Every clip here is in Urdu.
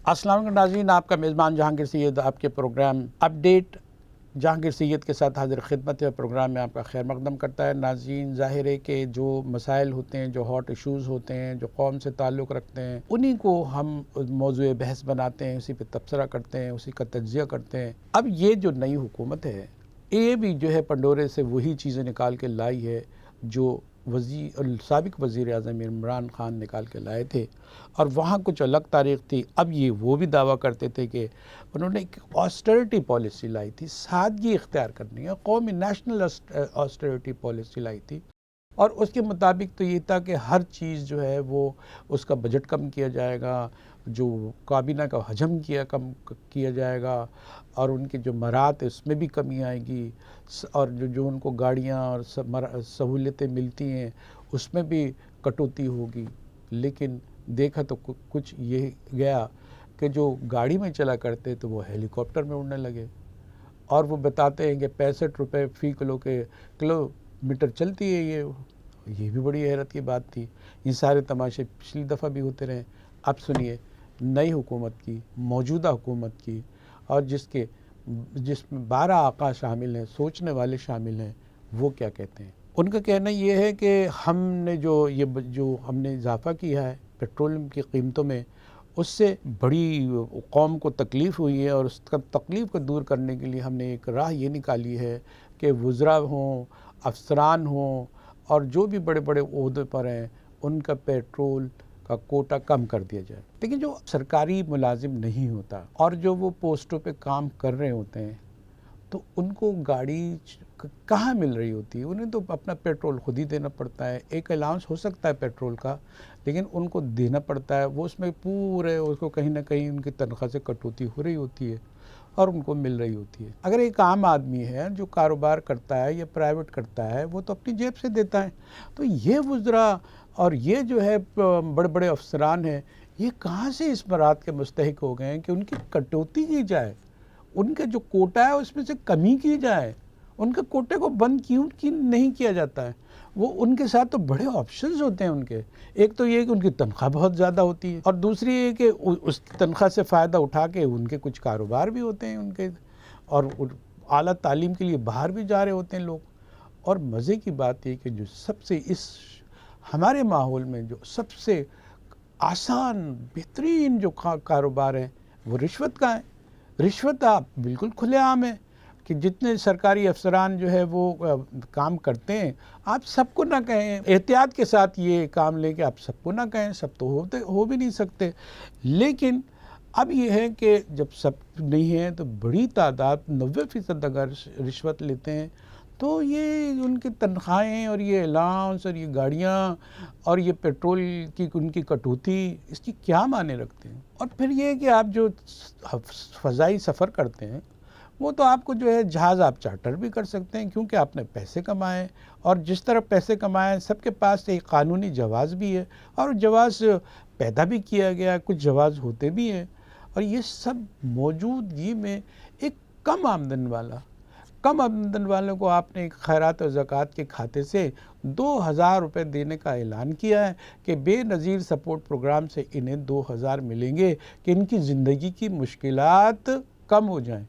السلام علیکم ناظرین، آپ کا میزبان جہانگیر سید آپ کے پروگرام اپڈیٹ جہانگیر سید کے ساتھ حاضر خدمت ہے۔ پروگرام میں آپ کا خیر مقدم کرتا ہے۔ ناظرین، ظاہر ہے کہ جو مسائل ہوتے ہیں، جو ہاٹ ایشوز ہوتے ہیں، جو قوم سے تعلق رکھتے ہیں، انہی کو ہم موضوع بحث بناتے ہیں، اسی پہ تبصرہ کرتے ہیں، اسی کا تجزیہ کرتے ہیں۔ اب یہ جو نئی حکومت ہے، یہ بھی جو ہے پنڈورے سے وہی چیزیں نکال کے لائی ہے جو سابق وزیر اعظم عمران خان نکال کے لائے تھے، اور وہاں کچھ الگ تاریخ تھی۔ اب یہ وہ بھی دعویٰ کرتے تھے کہ انہوں نے ایک آسٹریٹی پالیسی لائی تھی، سادگی اختیار کرنی ہے، قومی نیشنل آسٹریٹی پالیسی لائی تھی، اور اس کے مطابق تو یہ تھا کہ ہر چیز جو ہے وہ اس کا بجٹ کم کیا جائے گا، جو کابینہ کا حجم کم کیا جائے گا، اور ان کے جو مرات اس میں بھی کمی آئے گی، اور جو ان کو گاڑیاں اور سہولتیں ملتی ہیں اس میں بھی کٹوتی ہوگی۔ لیکن دیکھا تو کچھ یہ گیا کہ جو گاڑی میں چلا کرتے تو وہ ہیلی کاپٹر میں اڑنے لگے، اور وہ بتاتے ہیں کہ 65 روپے فی کلو میٹر چلتی ہے۔ یہ بھی بڑی حیرت کی بات تھی۔ یہ سارے تماشے پچھلی دفعہ بھی ہوتے رہے۔ اب سنیے نئی حکومت کی، موجودہ حکومت کی، اور جس میں 12 آقا شامل ہیں، سوچنے والے شامل ہیں، وہ کیا کہتے ہیں۔ ان کا کہنا یہ ہے کہ ہم نے جو ہم نے اضافہ کیا ہے پیٹرولیم کی قیمتوں میں، اس سے بڑی قوم کو تکلیف ہوئی ہے، اور اس تکلیف کو دور کرنے کے لیے ہم نے ایک راہ یہ نکالی ہے کہ وزراء ہوں، افسران ہوں، اور جو بھی بڑے بڑے عہدے پر ہیں، ان کا پیٹرول کا کوٹہ کم کر دیا جائے۔ لیکن جو سرکاری ملازم نہیں ہوتا اور جو وہ پوسٹوں پہ کام کر رہے ہوتے ہیں، تو ان کو گاڑی کہاں مل رہی ہوتی ہے؟ انہیں تو اپنا پیٹرول خود ہی دینا پڑتا ہے۔ ایک الاؤنس ہو سکتا ہے پیٹرول کا، لیکن ان کو دینا پڑتا ہے۔ وہ اس میں پورے اس کو کہیں نہ کہیں ان کی تنخواہ سے کٹوتی ہو رہی ہوتی ہے، اور ان کو مل رہی ہوتی ہے۔ اگر ایک عام آدمی ہے جو کاروبار کرتا ہے یا پرائیویٹ کرتا ہے، وہ تو اپنی جیب سے دیتا ہے۔ تو یہ وزراء اور یہ جو ہے بڑے بڑے افسران ہیں، یہ کہاں سے اس برات کے مستحق ہو گئے ہیں کہ ان کی کٹوتی کی جائے، ان کا جو کوٹہ ہے اس میں سے کمی کی جائے؟ ان کے کوٹے کو بند کیوں نہیں کیا جاتا ہے؟ وہ ان کے ساتھ تو بڑے آپشنز ہوتے ہیں ان کے۔ ایک تو یہ کہ ان کی تنخواہ بہت زیادہ ہوتی ہے، اور دوسری یہ کہ اس تنخواہ سے فائدہ اٹھا کے ان کے کچھ کاروبار بھی ہوتے ہیں ان کے، اور اعلیٰ تعلیم کے لیے باہر بھی جا رہے ہوتے ہیں لوگ۔ اور مزے کی بات یہ کہ جو سب سے اس ہمارے ماحول میں جو سب سے آسان بہترین جو کاروبار ہے وہ رشوت کا ہے۔ رشوت آپ بالکل کھلے عام ہے کہ جتنے سرکاری افسران جو ہے وہ کام کرتے ہیں، آپ سب کو نہ کہیں، احتیاط کے ساتھ یہ کام لے کے آپ سب کو نہ کہیں، سب تو ہو بھی نہیں سکتے۔ لیکن اب یہ ہے کہ جب سب نہیں ہیں تو بڑی تعداد 90% اگر رشوت لیتے ہیں، تو یہ ان کی تنخواہیں اور یہ الاؤنس اور یہ گاڑیاں اور یہ پیٹرول کی ان کی کٹوتی، اس کی کیا معنی رکھتے ہیں؟ اور پھر یہ کہ آپ جو فضائی سفر کرتے ہیں، وہ تو آپ کو جو ہے جہاز آپ چارٹر بھی کر سکتے ہیں، کیونکہ آپ نے پیسے کمائے، اور جس طرح پیسے کمائے سب کے پاس ایک قانونی جواز بھی ہے، اور جواز پیدا بھی کیا گیا، کچھ جواز ہوتے بھی ہیں۔ اور یہ سب موجودگی میں ایک کم آمدن والوں کو آپ نے ایک خیرات و زکوٰۃ کے کھاتے سے 2000 روپے دینے کا اعلان کیا ہے کہ بے نظیر سپورٹ پروگرام سے انہیں 2000 ملیں گے کہ ان کی زندگی کی مشکلات کم ہو جائیں۔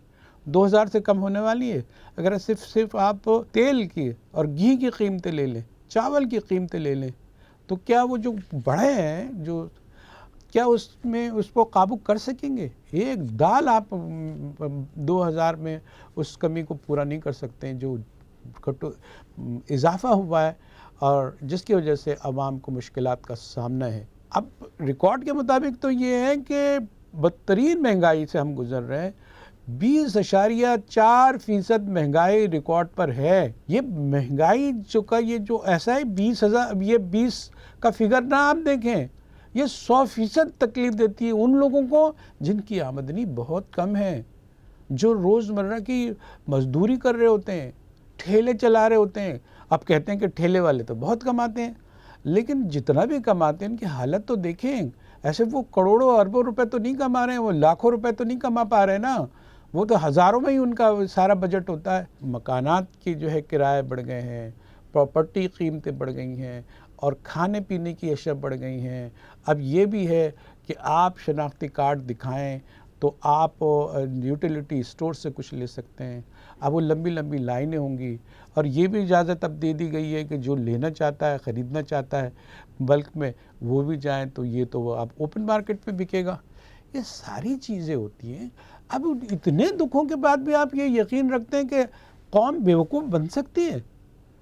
2000 سے کم ہونے والی ہے؟ اگر صرف آپ تیل کی اور گھی کی قیمتیں لے لیں، چاول کی قیمتیں لے لیں، تو کیا وہ جو بڑھے ہیں کیا اس کو قابو کر سکیں گے؟ ایک دال آپ 2000 میں اس کمی کو پورا نہیں کر سکتے جو اضافہ ہوا ہے، اور جس کی وجہ سے عوام کو مشکلات کا سامنا ہے۔ اب ریکارڈ کے مطابق تو یہ ہے کہ بدترین مہنگائی سے ہم گزر رہے ہیں۔ 20.4% مہنگائی ریکارڈ پر ہے۔ یہ مہنگائی یہ جو ایسا ہے 20,000، یہ 20 کا فگر نہ آپ دیکھیں، یہ 100% تکلیف دیتی ہے ان لوگوں کو جن کی آمدنی بہت کم ہے، جو روزمرہ کی مزدوری کر رہے ہوتے ہیں، ٹھیلے چلا رہے ہوتے ہیں۔ اب کہتے ہیں کہ ٹھیلے والے تو بہت کماتے ہیں، لیکن جتنا بھی کماتے ہیں ان کی حالت تو دیکھیں۔ ایسے وہ کروڑوں اربوں روپے تو نہیں کما رہے ہیں، وہ لاکھوں روپے تو نہیں کما پا رہے نا، وہ تو ہزاروں میں ہی ان کا سارا بجٹ ہوتا ہے۔ مکانات کی جو ہے کرائے بڑھ گئے ہیں، پراپرٹی قیمتیں بڑھ گئی ہیں، اور کھانے پینے کی اشیاء بڑھ گئی ہیں. اب یہ بھی ہے کہ آپ شناختی کارڈ دکھائیں تو آپ یوٹیلیٹی اسٹور سے کچھ لے سکتے ہیں. اب وہ لمبی لمبی لائنیں ہوں گی. اور یہ بھی اجازت اب دے دی گئی ہے کہ جو لینا چاہتا ہے، خریدنا چاہتا ہے بلک میں، وہ بھی جائیں تو یہ تو وہ آپ اوپن مارکیٹ پہ بکے گا. یہ ساری چیزیں ہوتی ہیں. اب اتنے دکھوں کے بعد بھی آپ یہ یقین رکھتے ہیں کہ قوم بیوقوف بن سکتی ہے؟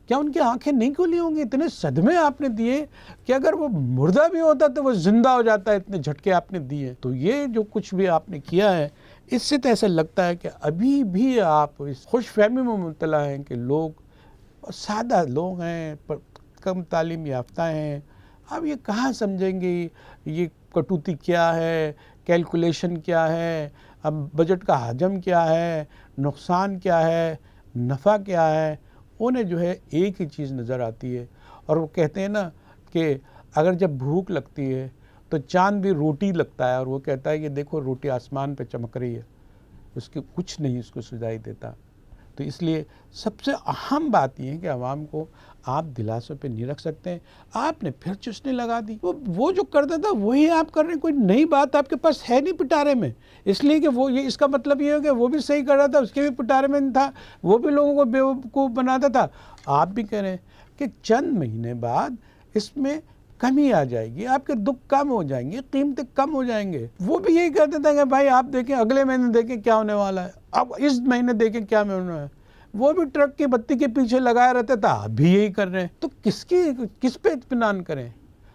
کیا ان کی آنکھیں نہیں کھلی ہوں گی؟ اتنے صدمے آپ نے دیے کہ اگر وہ مردہ بھی ہوتا تو وہ زندہ ہو جاتا ہے. اتنے جھٹکے آپ نے دیے. تو یہ جو کچھ بھی آپ نے کیا ہے، اس سے تو ایسا لگتا ہے کہ ابھی بھی آپ اس خوش فہمی میں مبتلا ہیں کہ لوگ سادہ لوگ ہیں، کم تعلیم یافتہ ہیں. اب یہ کہاں سمجھیں گے یہ کٹوتی کیا ہے، کیلکولیشن کیا ہے، اب بجٹ کا حجم کیا ہے، نقصان کیا ہے، نفع کیا ہے. انہیں جو ہے ایک ہی چیز نظر آتی ہے. اور وہ کہتے ہیں نا کہ اگر جب بھوک لگتی ہے تو چاند بھی روٹی لگتا ہے، اور وہ کہتا ہے کہ دیکھو روٹی آسمان پہ چمک رہی ہے، اس کی کچھ نہیں اس کو سجائی دیتا. تو اس لیے سب سے اہم بات یہ ہے کہ عوام کو آپ دلاسوں پہ نہیں رکھ سکتے ہیں. آپ نے پھر چسنی لگا دی. وہ جو کرتا تھا وہی آپ کر رہے ہیں. کوئی نئی بات آپ کے پاس ہے نہیں پٹارے میں. اس لیے کہ وہ یہ اس کا مطلب یہ ہے کہ وہ بھی صحیح کر رہا تھا، اس کے بھی پٹارے میں نہیں تھا، وہ بھی لوگوں کو بیوقوف بناتا تھا. آپ بھی کہہ رہے ہیں کہ چند مہینے بعد اس میں کمی آ جائے گی، آپ کے دکھ کم ہو جائیں گے، قیمتیں کم ہو جائیں گے. وہ بھی یہی کہتے تھے کہ بھائی آپ دیکھیں اگلے مہینے دیکھیں کیا ہونے والا ہے، اب اس مہینے دیکھیں کیا ہونے والا ہے. وہ بھی ٹرک کی بتی کے پیچھے لگائے رہتے تھا، آپ بھی یہی کر رہے ہیں. تو کس پہ اطمینان کریں؟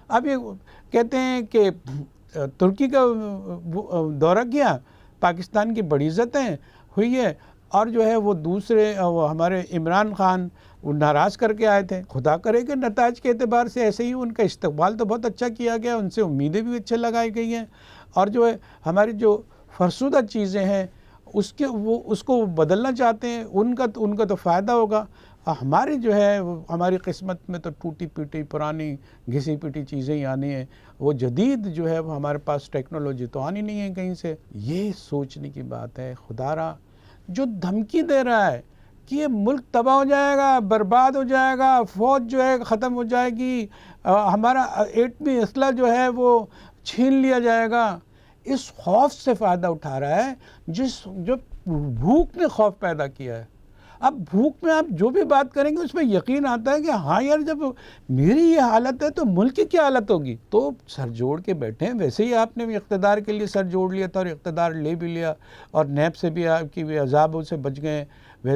اب یہ کہتے ہیں کہ ترکی کا دورہ کیا، پاکستان کی بڑی عزتیں ہوئی ہے، اور جو ہے وہ دوسرے ہمارے عمران خان وہ ناراض کر کے آئے تھے. خدا کرے کہ نتائج کے اعتبار سے ایسے ہی ان کا استقبال تو بہت اچھا کیا گیا، ان سے امیدیں بھی اچھے لگائی گئی ہیں. اور جو ہے ہماری جو فرسودہ چیزیں ہیں اس کو بدلنا چاہتے ہیں، ان کا تو فائدہ ہوگا. ہماری جو ہے ہماری قسمت میں تو ٹوٹی پیٹی پرانی گھسی پیٹی چیزیں ہی آنی ہیں. وہ جدید جو ہے وہ ہمارے پاس ٹیکنالوجی تو آنی نہیں ہے کہیں سے. یہ سوچنے کی بات ہے. خدا را جو دھمکی دے رہا ہے کہ یہ ملک تباہ ہو جائے گا، برباد ہو جائے گا، فوج جو ہے ختم ہو جائے گی، ہمارا ایٹمی اسلحہ جو ہے وہ چھین لیا جائے گا، اس خوف سے فائدہ اٹھا رہا ہے جو بھوک نے خوف پیدا کیا ہے. اب بھوک میں آپ جو بھی بات کریں گے اس میں یقین آتا ہے کہ ہاں یار جب میری یہ حالت ہے تو ملک کی کیا حالت ہوگی. تو سر جوڑ کے بیٹھے ہیں. ویسے ہی آپ نے بھی اقتدار کے لیے سر جوڑ لیا تھا اور اقتدار لے بھی لیا، اور نیب سے بھی آپ کی عذابوں سے بچ گئے.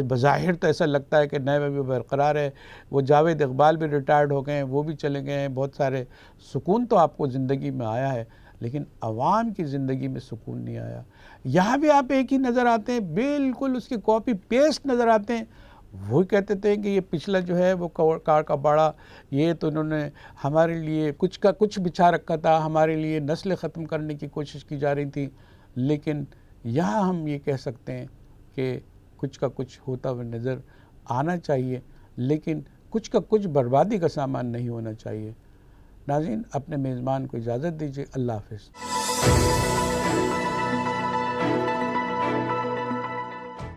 بظاہر تو ایسا لگتا ہے کہ نیب ابھی برقرار ہے. وہ جاوید اقبال بھی ریٹائرڈ ہو گئے ہیں، وہ بھی چلے گئے ہیں. بہت سارے سکون تو آپ کو زندگی میں آیا ہے، لیکن عوام کی زندگی میں سکون نہیں آیا. یہاں بھی آپ ایک ہی نظر آتے ہیں، بالکل اس کی کاپی پیسٹ نظر آتے ہیں. وہ کہتے تھے کہ یہ پچھلا جو ہے وہ کار کا باڑا، یہ تو انہوں نے ہمارے لیے کچھ کا کچھ بچھا رکھا تھا، ہمارے لیے نسل ختم کرنے کی کوشش کی جا رہی تھی. لیکن یہاں ہم یہ کہہ سکتے ہیں کہ کچھ کا کچھ ہوتا ہوا نظر آنا چاہیے، لیکن کچھ کا کچھ بربادی کا سامان نہیں ہونا چاہیے. ناظرین، اپنے میزبان کو اجازت دیجیے. اللہ حافظ.